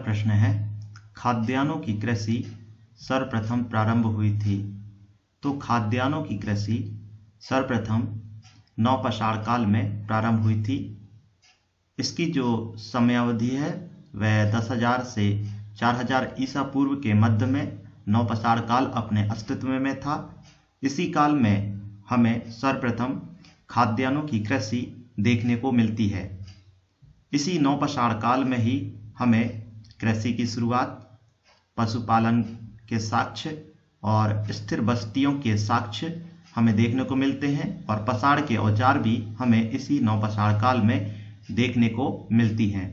प्रश्न है, खाद्यान्नों की कृषि सर्वप्रथम प्रारंभ हुई थी। तो खाद्यान्नों की कृषि सर्वप्रथम नवपाषाण काल में प्रारंभ हुई थी। इसकी जो समयावधि है वह 10,000 से 4,000 ईसा पूर्व के मध्य में नवपाषाण काल अपने अस्तित्व में था। इसी काल में हमें सर्वप्रथम खाद्यान्नों की कृषि देखने को मिलती है। इसी नवपाषाण काल में ही हमें कृषि की शुरुआत, पशुपालन के साक्ष्य और स्थिर बस्तियों के साक्ष्य हमें देखने को मिलते हैं और पसाड़ के औजार भी हमें इसी नवपाषाण काल में देखने को मिलती हैं।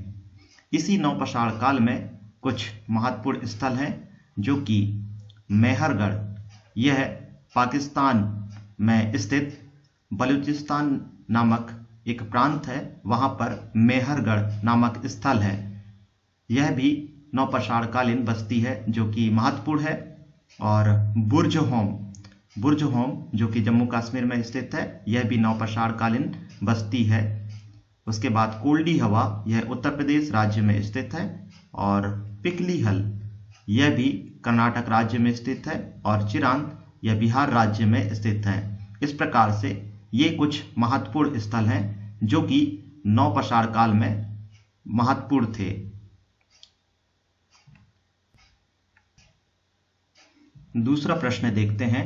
इसी नवपाषाण काल में कुछ महत्वपूर्ण स्थल हैं, जो कि मेहरगढ़, यह पाकिस्तान में स्थित बलूचिस्तान नामक एक प्रांत है, वहां पर मेहरगढ़ नामक स्थल है। यह भी नवपाषाण कालीन बस्ती है जो कि महत्वपूर्ण है। और बुर्ज होम जो कि जम्मू कश्मीर में स्थित है, यह भी नवपाषाण कालीन बस्ती है। उसके बाद कोल्डी हवा, यह उत्तर प्रदेश राज्य में स्थित है। और पिकली हल, यह भी कर्नाटक राज्य में स्थित है। और चिरांद, यह बिहार राज्य में स्थित है। इस प्रकार से ये कुछ महत्वपूर्ण स्थल हैं जो कि नवपाषाण काल में महत्वपूर्ण थे। दूसरा प्रश्न देखते हैं,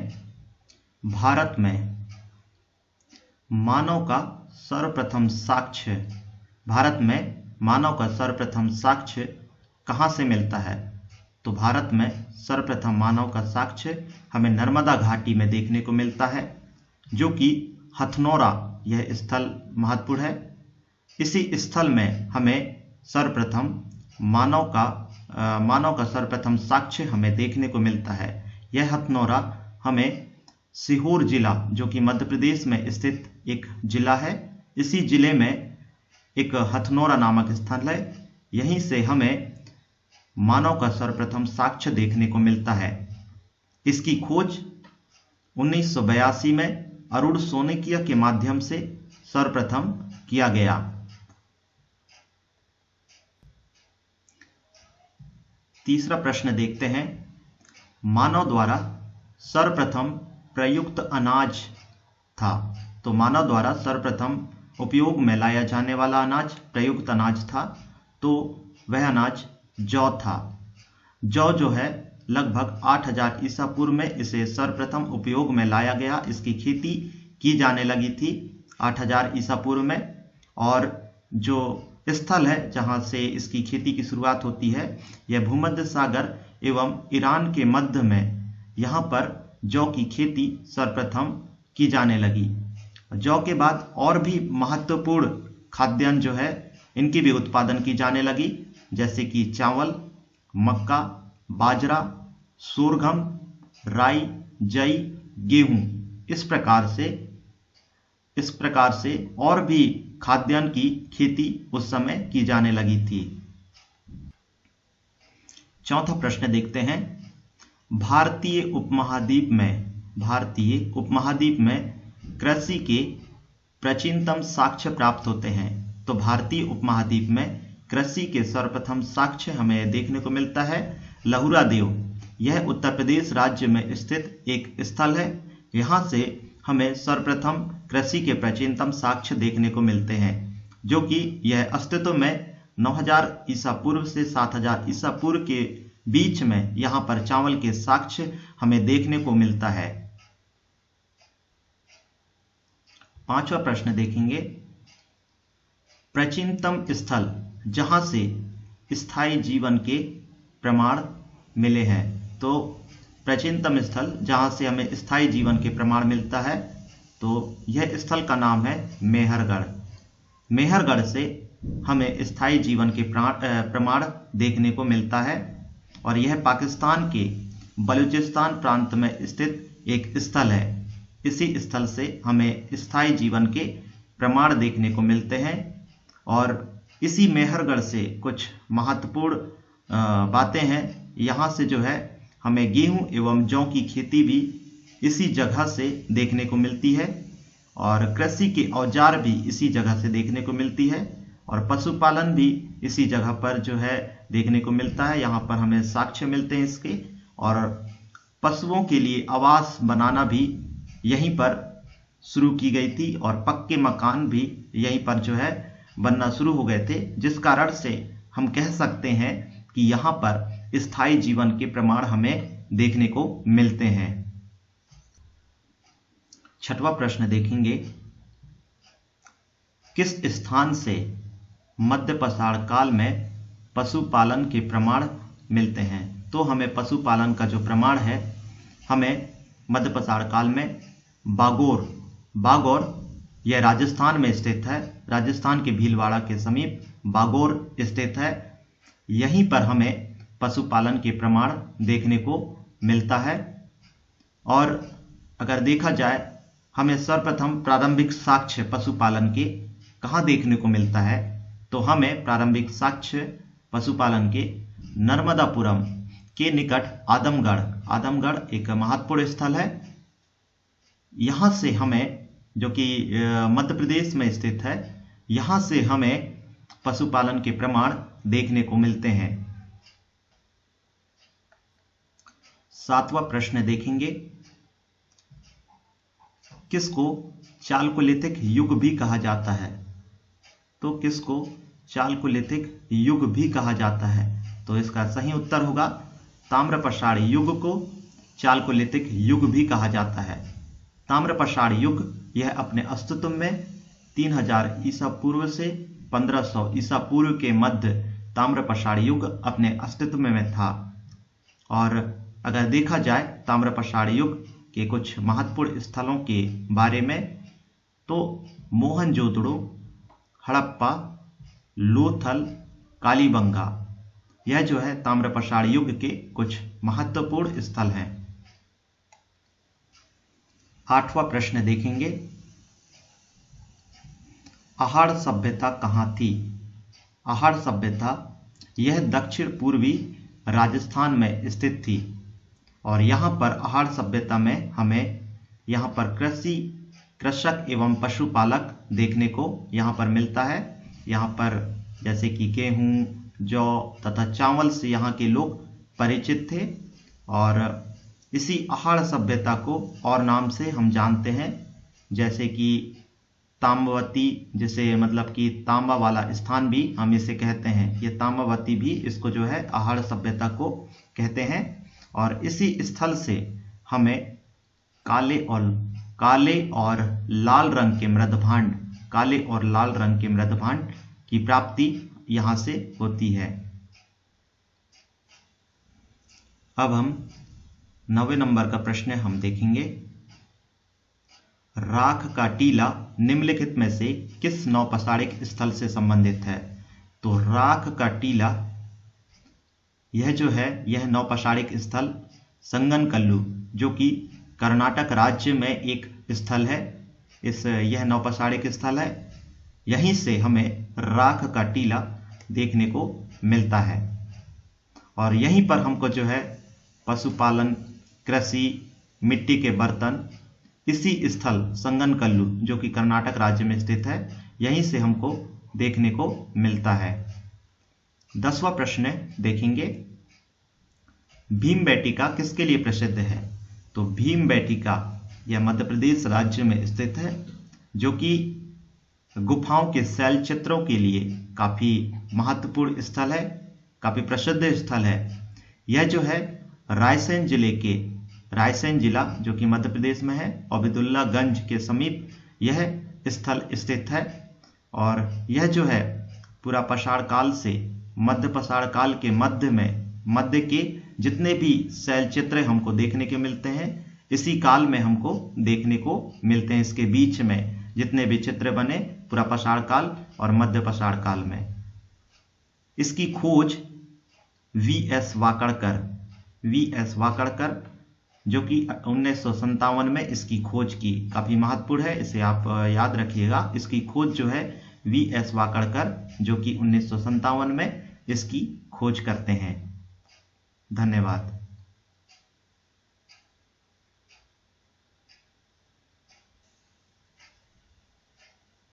भारत में मानव का सर्वप्रथम साक्ष्य कहाँ से मिलता है? तो भारत में सर्वप्रथम मानव का साक्ष्य हमें नर्मदा घाटी में देखने को मिलता है, जो कि हथनोरा, यह स्थल महत्वपूर्ण है। इसी स्थल में हमें सर्वप्रथम मानव का सर्वप्रथम साक्ष्य हमें देखने को मिलता है। यह हथनोरा हमें सीहोर जिला, जो कि मध्य प्रदेश में स्थित एक जिला है, इसी जिले में एक हथनोरा नामक स्थल है। यहीं से हमें मानव का सर्वप्रथम साक्ष्य देखने को मिलता है। इसकी खोज 1982 में अरुण सोनेकिया के माध्यम से सर्वप्रथम किया गया। तीसरा प्रश्न देखते हैं, मानव द्वारा सर्वप्रथम प्रयुक्त अनाज था। तो मानव द्वारा सर्वप्रथम उपयोग में लाया जाने वाला अनाज प्रयुक्त अनाज था, तो वह अनाज जौ था। जौ जो है लगभग 8,000 ईसा पूर्व में इसे सर्वप्रथम उपयोग में लाया गया। इसकी खेती की जाने लगी थी 8,000 ईसा पूर्व में। और जो स्थल है जहां से इसकी खेती की शुरुआत होती है, यह भूमध्य सागर एवं ईरान के मध्य में, यहाँ पर जौ की खेती सर्वप्रथम की जाने लगी। जौ के बाद और भी महत्वपूर्ण खाद्यान्न जो है, इनकी भी उत्पादन की जाने लगी, जैसे कि चावल, मक्का, बाजरा, सोरगम, राई, जई, गेहूं। इस प्रकार से और भी खाद्यान्न की खेती उस समय की जाने लगी थी। चौथा प्रश्न देखते हैं, भारतीय उपमहाद्वीप में कृषि के प्राचीनतम साक्ष्य प्राप्त होते हैं। तो भारतीय उपमहाद्वीप में कृषि के सर्वप्रथम साक्ष्य हमें देखने को मिलता है लहुरा देव। यह उत्तर प्रदेश राज्य में स्थित एक स्थल है। यहाँ से हमें सर्वप्रथम कृषि के प्राचीनतम साक्ष्य देखने को मिलते हैं, जो कि यह अस्तित्व में 9,000 ईसा पूर्व से 7,000 ईसा पूर्व के बीच में यहाँ पर चावल के साक्ष्य हमें देखने को मिलता है। पांचवा प्रश्न देखेंगे, प्राचीनतम स्थल जहां से स्थायी जीवन के प्रमाण मिले हैं। तो प्राचीनतम स्थल जहां से हमें स्थायी जीवन के प्रमाण मिलता है, तो यह स्थल का नाम है मेहरगढ़। मेहरगढ़ से हमें स्थायी जीवन के प्रमाण देखने को मिलता है। और यह पाकिस्तान के बलूचिस्तान प्रांत में स्थित एक स्थल है। इसी स्थल से हमें स्थायी जीवन के प्रमाण देखने को मिलते हैं। और इसी मेहरगढ़ से कुछ महत्वपूर्ण बातें हैं। यहाँ से जो है हमें गेहूं एवं जौ की खेती भी इसी जगह से देखने को मिलती है। और कृषि के औजार भी इसी जगह से देखने को मिलती है। और पशुपालन भी इसी जगह पर जो है देखने को मिलता है। यहाँ पर हमें साक्ष्य मिलते हैं इसके, और पशुओं के लिए आवास बनाना भी यहीं पर शुरू की गई थी और पक्के मकान भी यहीं पर जो है बनना शुरू हो गए थे, जिस कारण से हम कह सकते हैं कि यहाँ पर स्थायी जीवन के प्रमाण हमें देखने को मिलते हैं। छठवां प्रश्न देखेंगे, किस स्थान से मध्य पाषाण काल में पशुपालन के प्रमाण मिलते हैं? तो हमें पशुपालन का जो प्रमाण है हमें मध्य पाषाण काल में बागौर यह राजस्थान में स्थित है, राजस्थान के भीलवाड़ा के समीप बागौर स्थित है। यहीं पर हमें पशुपालन के प्रमाण देखने को मिलता है। और अगर देखा जाए हमें सर्वप्रथम प्रारंभिक साक्ष्य पशुपालन के कहाँ देखने को मिलता है, तो हमें प्रारंभिक साक्ष्य पशुपालन के नर्मदापुरम के निकट आदमगढ़ एक महत्वपूर्ण स्थल है। यहाँ से हमें, जो कि मध्य प्रदेश में स्थित है, यहाँ से हमें पशुपालन के प्रमाण देखने को मिलते हैं। सातवां प्रश्न देखेंगे, किसको चालकोलिथिक युग भी कहा जाता है? तो किसको चालकोलिथिक युग भी कहा जाता है? तो इसका सही उत्तर होगा ताम्रपाषाण युग को चालकोलिथिक युग भी कहा जाता है। ताम्रपाषाण युग यह अपने अस्तित्व में 3000 ईसा पूर्व से 1500 ईसा पूर्व के मध्य ताम्रपाषाण युग अपने अस्तित्व में था। और अगर देखा जाए ताम्रपाषाण युग के कुछ महत्वपूर्ण स्थलों के बारे में, तो मोहनजोदड़ो, हड़प्पा, लोथल, कालीबंगा, यह जो है ताम्रपाषाण युग के कुछ महत्वपूर्ण स्थल हैं। आठवां प्रश्न देखेंगे, अहाड़ सभ्यता कहाँ थी? अहाड़ सभ्यता यह दक्षिण पूर्वी राजस्थान में स्थित थी। और यहाँ पर अहाड़ सभ्यता में हमें यहाँ पर कृषक एवं पशुपालक देखने को यहाँ पर मिलता है। यहाँ पर जैसे कि गेहूं, जौ तथा चावल से यहाँ के लोग परिचित थे। और इसी अहाड़ सभ्यता को और नाम से हम जानते हैं, जैसे कि ताम्रवती, जिसे मतलब कि तांबा वाला स्थान भी हम इसे कहते हैं। ये ताम्रवती भी इसको जो है अहाड़ सभ्यता को कहते हैं। और इसी स्थल से हमें काले और लाल रंग के मृदभांड की प्राप्ति यहाँ से होती है। अब हम 9वें नंबर का प्रश्न हम देखेंगे, राख का टीला निम्नलिखित में से किस नौपाषाणिक स्थल से संबंधित है? तो राख का टीला यह जो है यह नौपाषाणिक स्थल संगनकल्लू, जो कि कर्नाटक राज्य में एक स्थल है, यह नौपाषाणिक स्थल है। यहीं से हमें राख का टीला देखने को मिलता है। और यहीं पर हमको जो है पशुपालन, कृषि, मिट्टी के बर्तन, इसी स्थल संगनकल्लू, जो कि कर्नाटक राज्य में स्थित है, यहीं से हमको देखने को मिलता है। 10वां प्रश्न देखेंगे, भीमबेटका किसके लिए प्रसिद्ध है? तो भीमबेटका यह मध्य प्रदेश राज्य में स्थित है, जो कि गुफाओं के शैल चित्रों के लिए काफी महत्वपूर्ण स्थल है, काफी प्रसिद्ध स्थल है। यह जो है रायसेन जिला, जो कि मध्य प्रदेश में है, अब्दुल्लागंज के समीप यह स्थल स्थित है। और यह जो है पूरा पाषाण काल से मध्य पाषाण काल के मध्य के जितने भी शैल चित्र हमको देखने के मिलते हैं, इसी काल में हमको देखने को मिलते हैं। इसके बीच में जितने भी चित्र बने पूरा पाषाण काल और मध्य पाषाण काल में। इसकी खोज वी.एस. वाकड़कर, जो कि 1957 में इसकी खोज की, काफी महत्वपूर्ण है, इसे आप याद रखिएगा। इसकी खोज जो है वी.एस. वाकड़कर, जो कि 1957 में इसकी खोज करते हैं। धन्यवाद।